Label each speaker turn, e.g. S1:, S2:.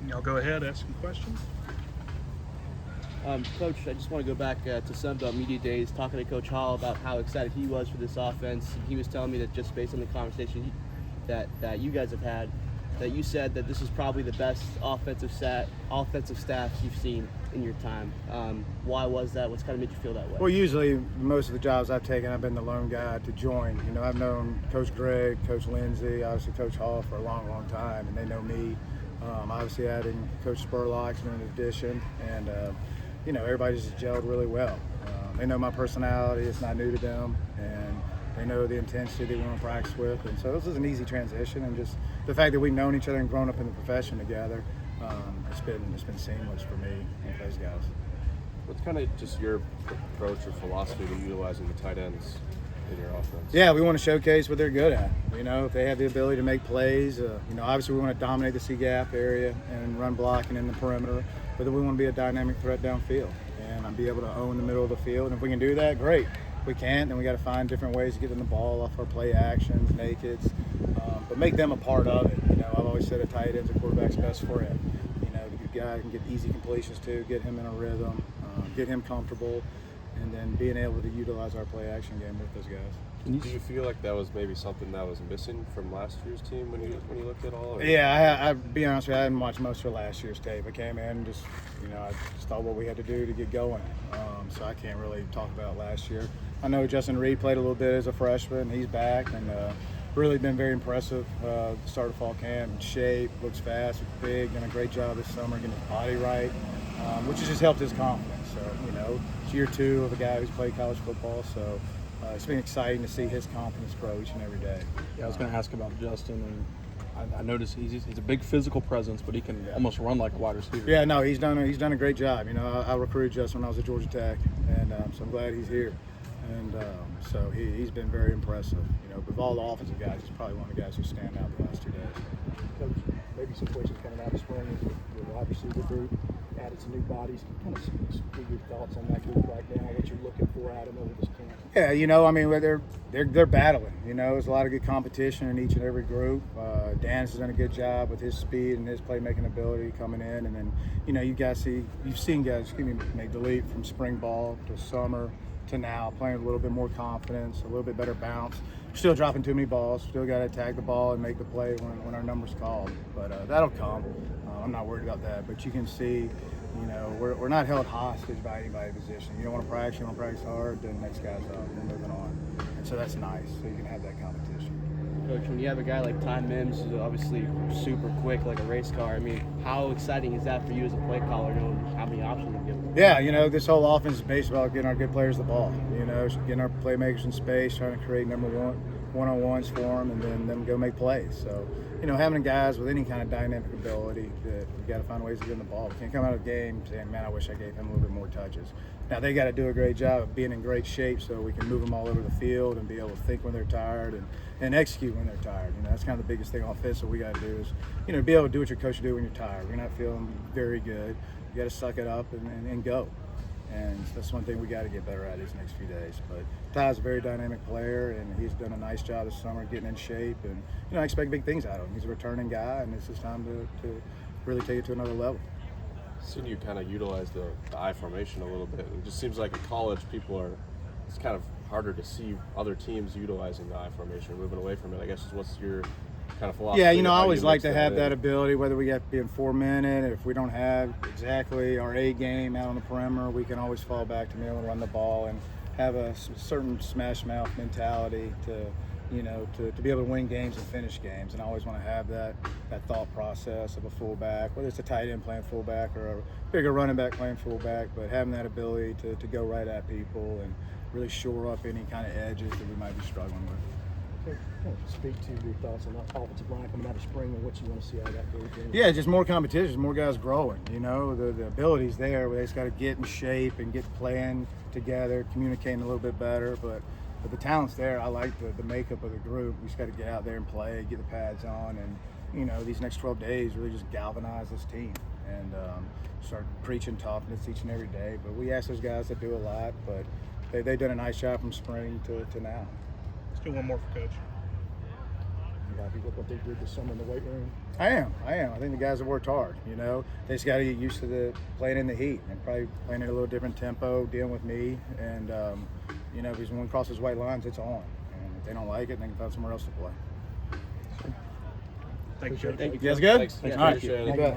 S1: Y'all go ahead, ask some questions.
S2: Coach, I just want to go back to Sunbelt Media Days, talking to Coach Hall about how excited he was for this offense. He was telling me that just based on the conversation that you guys have had, that you said that this is probably the best offensive staff you've seen in your time. Why was that? What's kind of made you feel that way?
S3: Well, usually most of the jobs I've taken, I've been the lone guy to join. You know, I've known Coach Greg, Coach Lindsey, obviously Coach Hall for a long, long time, and they know me. Obviously adding Coach Spurlock's been an addition, and you know, everybody just gelled really well. They know my personality; it's not new to them, and they know the intensity they want to practice with. And so this is an easy transition, and just the fact that we've known each other and grown up in the profession together, it's been seamless for me and those guys.
S4: What's kind of just your approach or philosophy to utilizing the tight ends in your offense?
S3: Yeah, we want to showcase what they're good at. You know, if they have the ability to make plays, you know, obviously we want to dominate the C-gap area and run blocking in the perimeter, but then we want to be a dynamic threat downfield and be able to own the middle of the field. And if we can do that, great. If we can't, then we got to find different ways to get them the ball off our play actions, nakeds, but make them a part of it. You know, I've always said a tight end's a quarterback's best friend. You know, the guy can get easy completions to, get him in a rhythm, get him comfortable, and then being able to utilize our play action game with those guys.
S4: Do you feel like that was maybe something that was missing from last year's team when you looked at all? Or?
S3: Yeah, I'll be honest with you, I hadn't watched most of last year's tape. I came in and just, you know, I just thought what we had to do to get going. So I can't really talk about last year. I know Justyn Reid played a little bit as a freshman. He's back and really been very impressive. The start of fall camp, in shape, looks fast, looks big, done a great job this summer getting his body right, which has just helped his confidence. So, you know, it's year two of a guy who's played college football, so it's been exciting to see his confidence grow each and every day.
S5: Yeah, I was going to ask about Justyn, and I noticed he's a big physical presence, but he can almost run like a wide receiver.
S3: Yeah, no, he's done a great job. You know, I recruited Justyn when I was at Georgia Tech, and so I'm glad he's here. And so he's been very impressive. You know, of all the offensive guys, he's probably one of the guys who stand out the last 2 days.
S6: Coach, maybe some questions coming out of spring with your wide receiver group, added some new bodies. Can you kind of speak your thoughts on that group right now, what you're looking for out of them over this camp?
S3: Yeah, you know, I mean, they're battling. You know, there's a lot of good competition in each and every group. Dan has done a good job with his speed and his playmaking ability coming in, and then, you know, you've seen guys make the leap from spring ball to summer to now, playing with a little bit more confidence, a little bit better bounce. Still dropping too many balls. Still got to attack the ball and make the play when our number's called. But that'll come. I'm not worried about that. But you can see, you know, we're not held hostage by anybody's position. You don't want to practice, you want to practice hard, then next guy's up, then moving on. And so that's nice. So you can have that competition.
S2: Coach, when you have a guy like Ti Mims, who's obviously super quick, like a race car, I mean, how exciting is that for you as a play caller, knowing how many options you give them?
S3: Yeah, you know, this whole offense is based about getting our good players the ball. You know, getting our playmakers in space, trying to create number one-on-ones for them, and then them go make plays. So, you know, having guys with any kind of dynamic ability, that we got to find ways to get them the ball. We can't come out of the game saying, man, I wish I gave him a little bit more touches. Now, they got to do a great job of being in great shape so we can move them all over the field and be able to think when they're tired and execute when they're tired. You know, that's kind of the biggest thing offensively we got to do is, you know, be able to do what your coach do when you're tired. You're not feeling very good. You got to suck it up and go. And that's one thing we got to get better at these next few days. But Ty's a very dynamic player, and he's done a nice job this summer getting in shape. And, you know, I expect big things out of him. He's a returning guy, and it's just time to really take it to another level.
S4: Seen you kind of utilize the I formation a little bit. It just seems like in college, it's kind of harder to see other teams utilizing the I formation, moving away from it. I guess what's your kind of philosophy?
S3: Yeah, you know, I always like to have that ability, whether we got to be in 4-minute, if we don't have exactly our A game out on the perimeter, we can always fall back to be able to run the ball and have a certain smash mouth mentality to, you know, to be able to win games and finish games. And I always want to have that thought process of a fullback, whether it's a tight end playing fullback or a bigger running back playing fullback, but having that ability to go right at people and really shore up any kind of edges that we might be struggling with.
S6: Speak to your thoughts on the offensive line coming out of spring and what you want to see out of that group.
S3: Yeah, just more competition, more guys growing. You know, the ability's there. They just got to get in shape and get playing together, communicating a little bit better. But the talent's there. I like the makeup of the group. We just got to get out there and play, get the pads on, and, you know, these next 12 days really just galvanize this team and start preaching toughness each and every day. But we ask those guys to do a lot, but they've done a nice job from spring to now.
S1: Let's do one more for Coach.
S6: happy with what they did this summer in the weight room?
S3: I am. I think the guys have worked hard. You know, they just got to get used to the playing in the heat and probably playing at a little different tempo, dealing with me. And you know, because when one crosses white lines, it's on. And if they don't like it, they can find somewhere else to play.
S2: Thank you.
S3: You guys good?
S4: Thanks.
S3: All right.
S4: Appreciate it.
S3: You bet.